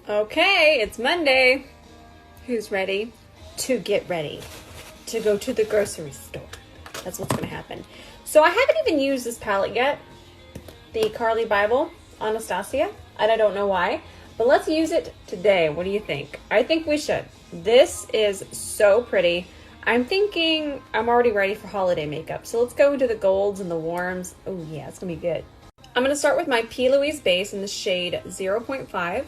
Okay, it's Monday. Who's ready to get ready to go to the grocery store? That's what's going to happen. So I haven't even used this palette yet, the Carly Bible Anastasia, and I don't know why, but let's use it today. What do you think? I think we should. This is so pretty. I'm thinking I'm already ready for holiday makeup. So let's go into the golds and the warms. Oh yeah, it's going to be good. I'm going to start with my P. Louise base in the shade 0.5.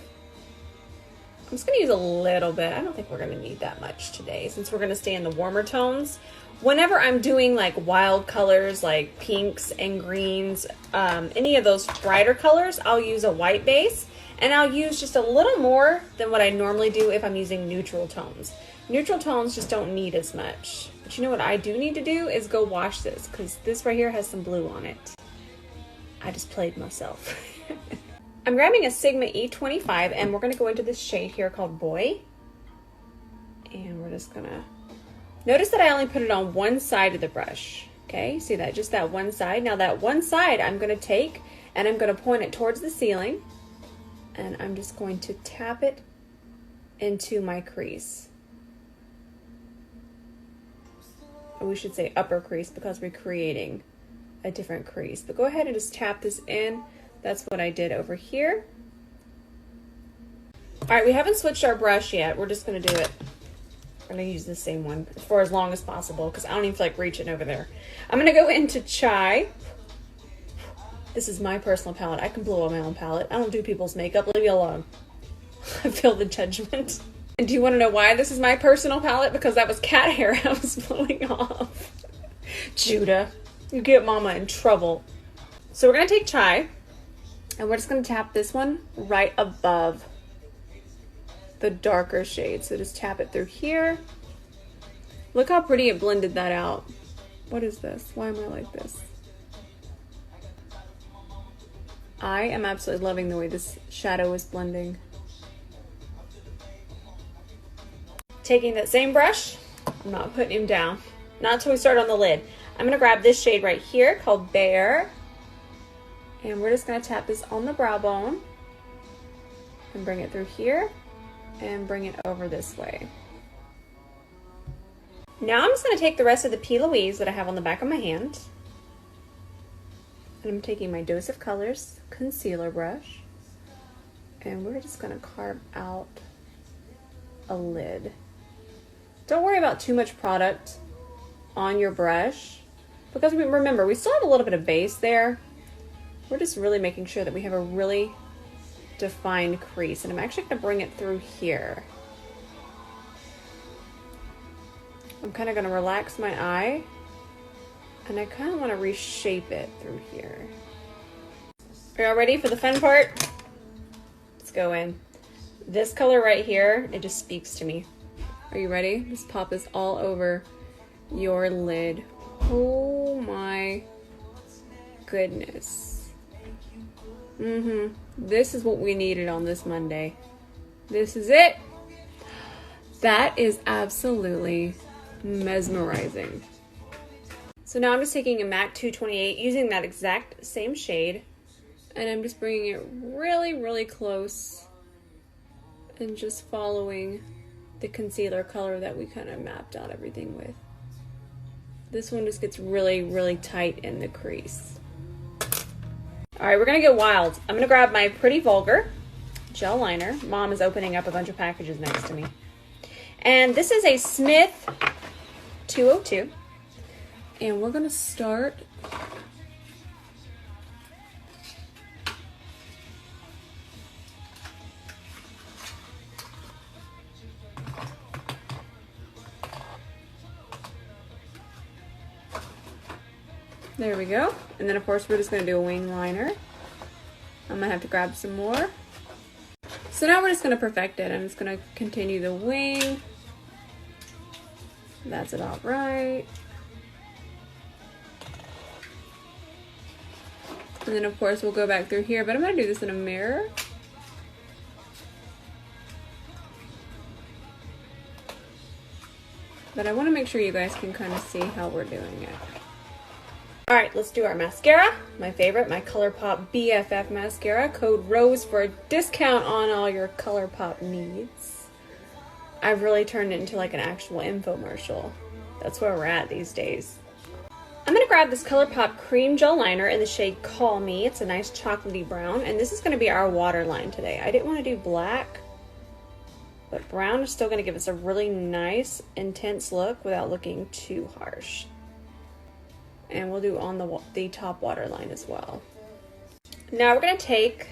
I'm just going to use a little bit. I don't think we're going to need that much today since we're going to stay in the warmer tones. Whenever I'm doing like wild colors like pinks and greens, any of those brighter colors, I'll use a white base, and I'll use just a little more than what I normally do if I'm using neutral tones. Neutral tones just don't need as much. But you know what I do need to do is go wash this, because this right here has some blue on it. I just played myself. I'm grabbing a Sigma E25, and we're going to go into this shade here called Boy. And we're just going to... Notice that I only put it on one side of the brush. Okay, see that? Just that one side. Now that one side I'm going to take, and I'm going to point it towards the ceiling. And I'm just going to tap it into my crease. Or we should say upper crease, because we're creating a different crease. But go ahead and just tap this in. That's what I did over here. All right, we haven't switched our brush yet. We're just gonna do it. We're gonna use the same one for as long as possible because I don't even feel like reaching over there. I'm gonna go into Chai. This is my personal palette. I can blow on my own palette. I don't do people's makeup. Leave me alone. I feel the judgment. And do you want to know why this is my personal palette? Because that was cat hair I was blowing off. Judah, you get mama in trouble. So we're gonna take Chai. And we're just going to tap this one right above the darker shade. So just tap it through here. Look how pretty it blended that out. What is this? Why am I like this? I am absolutely loving the way this shadow is blending. Taking that same brush, I'm not putting him down. Not until we start on the lid. I'm going to grab this shade right here called Bear. And we're just going to tap this on the brow bone and bring it through here and bring it over this way. Now I'm just going to take the rest of the P. Louise that I have on the back of my hand. And I'm taking my Dose of Colors concealer brush. And we're just going to carve out a lid. Don't worry about too much product on your brush, because remember, we still have a little bit of base there. We're just really making sure that we have a really defined crease. And I'm actually going to bring it through here. I'm kind of going to relax my eye. And I kind of want to reshape it through here. Are y'all ready for the fun part? Let's go in. This color right here, it just speaks to me. Are you ready? Just pop this all over your lid. Oh my goodness. This is what we needed on this Monday. This is it. That is absolutely mesmerizing. So now I'm just taking a MAC 228, using that exact same shade, and I'm just bringing it really, really close and just following the concealer color that we kind of mapped out everything with. This one just gets really, really tight in the crease. All right, we're gonna get wild. I'm gonna grab my Pretty Vulgar gel liner. Mom is opening up a bunch of packages next to me. And this is a Smith 202. And we're gonna start there we go. And then of course we're just gonna do a wing liner. I'm gonna have to grab some more. So now we're just gonna perfect it. I'm just gonna continue the wing. That's about right. And then of course we'll go back through here, but I'm gonna do this in a mirror. But I wanna make sure you guys can kind of see how we're doing it. All right, let's do our mascara. My favorite, my ColourPop BFF mascara. Code ROSE for a discount on all your ColourPop needs. I've really turned it into like an actual infomercial. That's where we're at these days. I'm gonna grab this ColourPop Cream Gel Liner in the shade Call Me. It's a nice chocolatey brown, and this is gonna be our waterline today. I didn't wanna do black, but brown is still gonna give us a really nice, intense look without looking too harsh. And we'll do on the top waterline as well. Now we're gonna take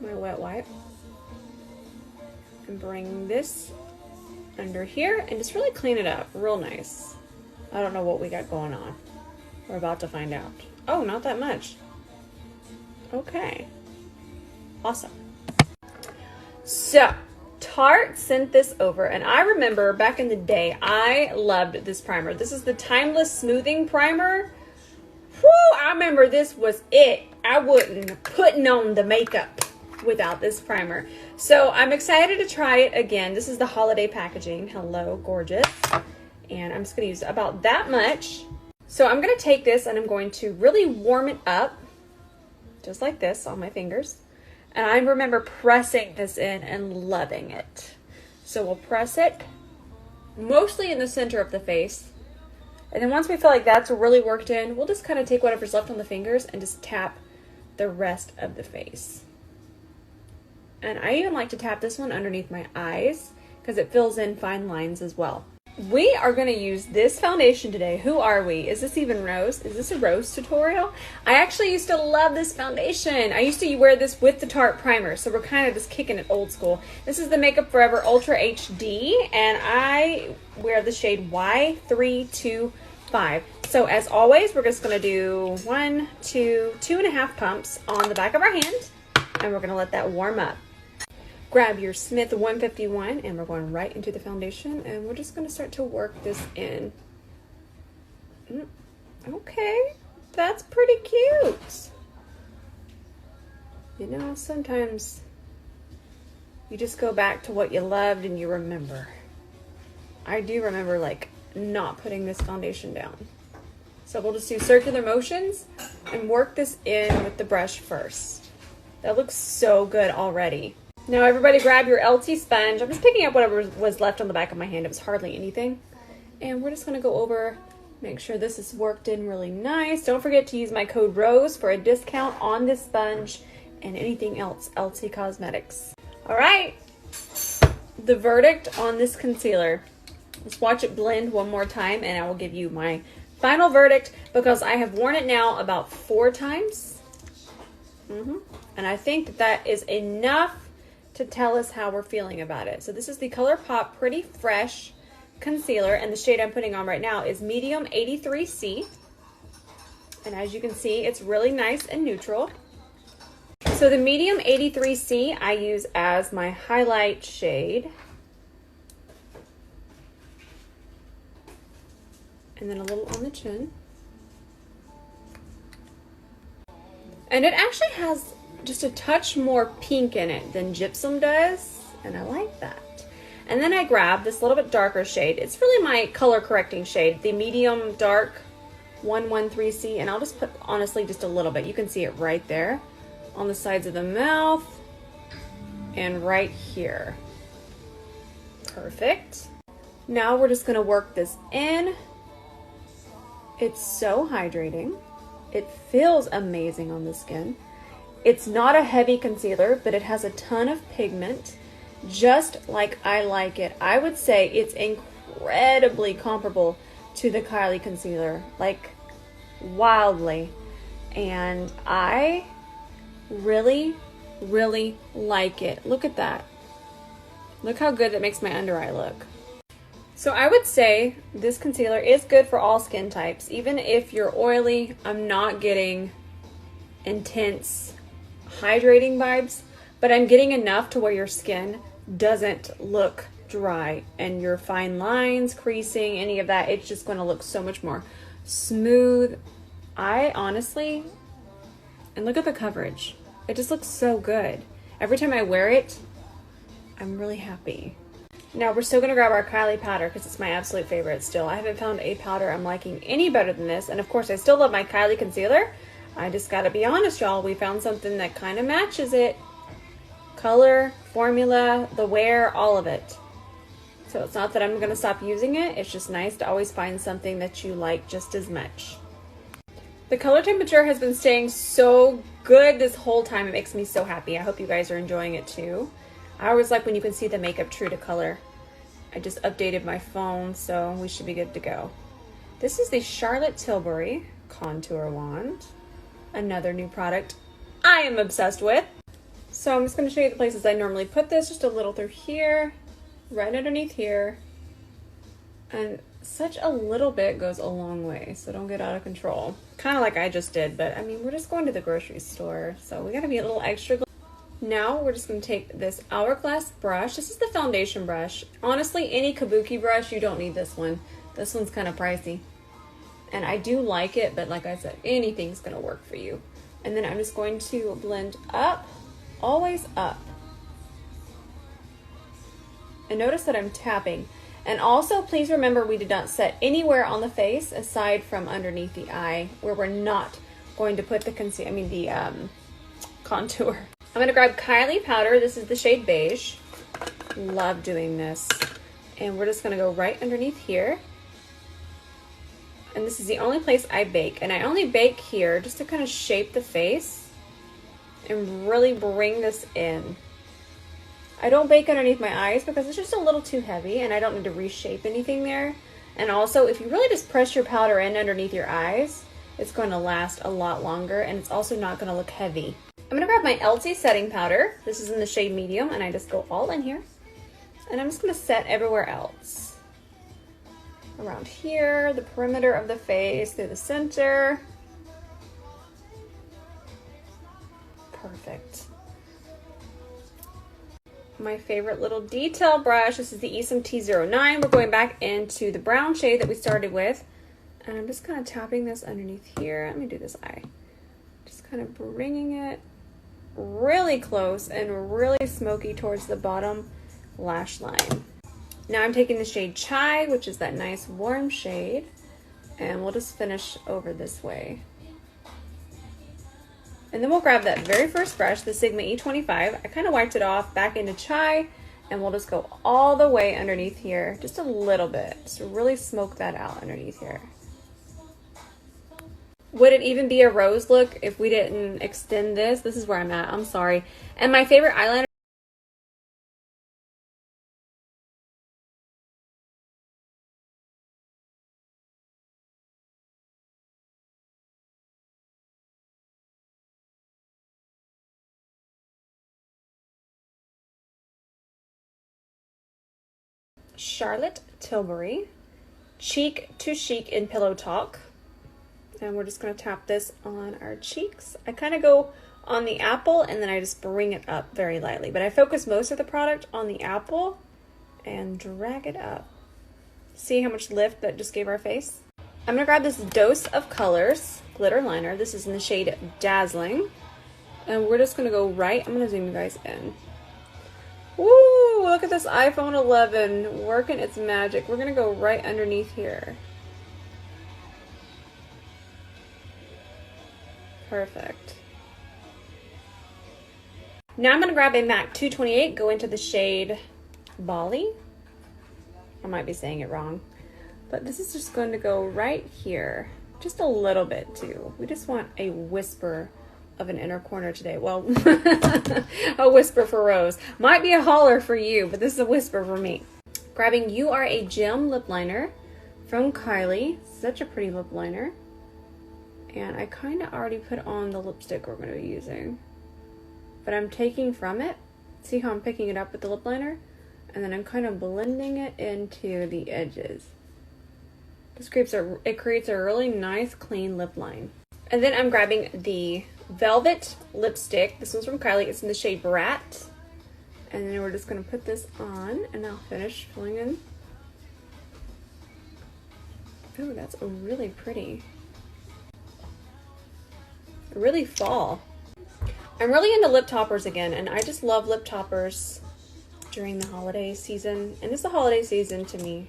my wet wipe and bring this under here and just really clean it up real nice. I don't know what we got going on. We're about to find out. Oh, not that much. Okay. Awesome. So, Tarte sent this over, and I remember back in the day, I loved this primer. This is the Timeless Smoothing Primer. Whoo, I remember this was it. I wouldn't putting on the makeup without this primer. So I'm excited to try it again. This is the holiday packaging. Hello, gorgeous. And I'm just gonna use about that much. So I'm gonna take this and I'm going to really warm it up, just like this on my fingers. And I remember pressing this in and loving it. So we'll press it mostly in the center of the face. And then once we feel like that's really worked in, we'll just kind of take whatever's left on the fingers and just tap the rest of the face. And I even like to tap this one underneath my eyes because it fills in fine lines as well. We are going to use this foundation today. Who are we? Is this even Rose? Is this a Rose tutorial? I actually used to love this foundation. I used to wear this with the Tarte primer, so we're kind of just kicking it old school. This is the Makeup Forever Ultra HD, and I wear the shade Y325. So as always, we're just going to do 1, 2, 2.5 pumps on the back of our hand, and we're going to let that warm up. Grab your Smith 151 and we're going right into the foundation, and we're just going to start to work this in. Okay, that's pretty cute. You know, sometimes you just go back to what you loved and you remember. I do remember like not putting this foundation down. So we'll just do circular motions and work this in with the brush first. That looks so good already. Now everybody grab your LT sponge. I'm just picking up whatever was left on the back of my hand. It was hardly anything. And we're just gonna go over, make sure this is worked in really nice. Don't forget to use my code ROSE for a discount on this sponge and anything else LT Cosmetics. All right, the verdict on this concealer. Let's watch it blend one more time and I will give you my final verdict because I have worn it now about 4 times. And I think that is enough to tell us how we're feeling about it. So this is the ColourPop Pretty Fresh Concealer, and the shade I'm putting on right now is Medium 83C. And as you can see, it's really nice and neutral. So the Medium 83C I use as my highlight shade. And then a little on the chin. And it actually has just a touch more pink in it than Gypsum does, and I like that. And then I grab this little bit darker shade. It's really my color correcting shade, the Medium Dark 113C, and I'll just put, honestly, just a little bit. You can see it right there on the sides of the mouth and right here. Perfect. Now we're just gonna work this in. It's so hydrating. It feels amazing on the skin. It's not a heavy concealer, but it has a ton of pigment, just like I like it. I would say it's incredibly comparable to the Kylie concealer, like wildly. And I really, really like it. Look at that. Look how good it makes my under eye look. So I would say this concealer is good for all skin types. Even if you're oily, I'm not getting intense hydrating vibes, but I'm getting enough to where your skin doesn't look dry and your fine lines, creasing, any of that, it's just going to look so much more smooth. I honestly, and look at the coverage. It just looks so good. Every time I wear it, I'm really happy. Now we're still going to grab our Kylie powder because it's my absolute favorite still. I haven't found a powder I'm liking any better than this. And of course, I still love my Kylie concealer. I just got to be honest, y'all. We found something that kind of matches it. Color, formula, the wear, all of it. So it's not that I'm going to stop using it. It's just nice to always find something that you like just as much. The color temperature has been staying so good this whole time. It makes me so happy. I hope you guys are enjoying it too. I always like when you can see the makeup true to color. I just updated my phone, so we should be good to go. This is the Charlotte Tilbury Contour Wand. Another new product I am obsessed with. So I'm just going to show you the places I normally put this. Just a little through here, right underneath here. And such a little bit goes a long way, so don't get out of control. Kind of like I just did, but I mean, we're just going to the grocery store, so we got to be a little extra. Now we're just going to take this Hourglass brush. This is the foundation brush. Honestly, any kabuki brush, you don't need this one. This one's kind of pricey. And I do like it, but like I said, anything's going to work for you. And then I'm just going to blend up, always up. And notice that I'm tapping. And also, please remember we did not set anywhere on the face aside from underneath the eye where we're not going to put the contour. I'm going to grab Kylie powder. This is the shade Beige. Love doing this. And we're just going to go right underneath here. And this is the only place I bake. And I only bake here just to kind of shape the face and really bring this in. I don't bake underneath my eyes because it's just a little too heavy and I don't need to reshape anything there. And also, if you really just press your powder in underneath your eyes, it's going to last a lot longer and it's also not going to look heavy. I'm going to grab my Elsie setting powder. This is in the shade medium and I just go all in here. And I'm just going to set everywhere else. Around here, the perimeter of the face, through the center. Perfect. My favorite little detail brush. This is the Esom T09. We're going back into the brown shade that we started with. And I'm just kind of tapping this underneath here. Let me do this eye. Just kind of bringing it really close and really smoky towards the bottom lash line. Now I'm taking the shade Chai, which is that nice warm shade, and we'll just finish over this way. And then we'll grab that very first brush, the Sigma E25. I kind of wiped it off back into Chai, and we'll just go all the way underneath here, just a little bit, just to really smoke that out underneath here. Would it even be a rose look if we didn't extend this? This is where I'm at, I'm sorry. And my favorite eyeliner, Charlotte Tilbury, Cheek to Chic in Pillow Talk. And we're just going to tap this on our cheeks. I kind of go on the apple and then I just bring it up very lightly. But I focus most of the product on the apple and drag it up. See how much lift that just gave our face? I'm going to grab this Dose of Colors glitter liner. This is in the shade Dazzling. And we're just going to go right, I'm going to zoom you guys in. Woo! Look at this iPhone 11 working its magic. We're going to go right underneath here. Perfect. Now I'm going to grab a MAC 228, go into the shade Bali. I might be saying it wrong. But this is just going to go right here. Just a little bit too. We just want a whisper of an inner corner today. Well, a whisper for Rose. Might be a holler for you, but this is a whisper for me. Grabbing You Are a Gem lip liner from Kylie. Such a pretty lip liner. And I kind of already put on the lipstick we're going to be using. But I'm taking from it. See how I'm picking it up with the lip liner? And then I'm kind of blending it into the edges. This creates a really nice clean lip line. And then I'm grabbing the Velvet lipstick. This one's from Kylie. It's in the shade Brat. And then we're just going to put this on and I'll finish filling in. Oh, that's really pretty. Really fall. I'm really into lip toppers again, and I just love lip toppers during the holiday season. And it's the holiday season to me.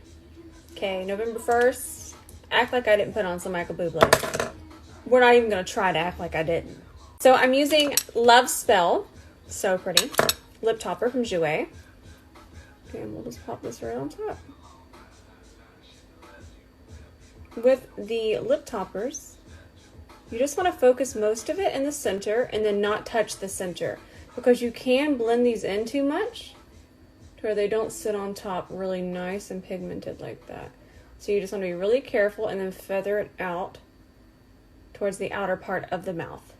Okay, November 1st. Act like I didn't put on some Michael Bublé. We're not even going to try to act like I didn't. So I'm using Love Spell. So pretty. Lip topper from Jouer. Okay, and we'll just pop this right on top. With the lip toppers, you just want to focus most of it in the center and then not touch the center, because you can blend these in too much to where they don't sit on top really nice and pigmented like that. So you just want to be really careful and then feather it out towards the outer part of the mouth.